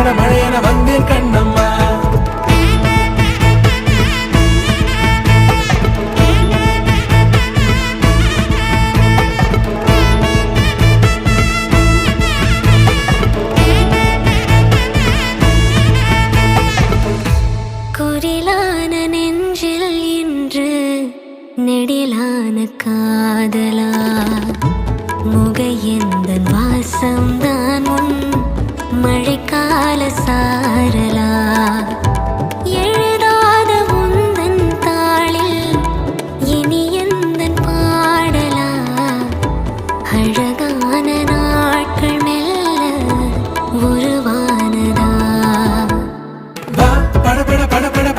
வார மழையென வந்தேன் கண்ணம்மா. குரிலான நெஞ்சில் இன்று நெடிலான காதலா முகையெந்தன் வாசம்தான் உன் மழைக்கால சாரலா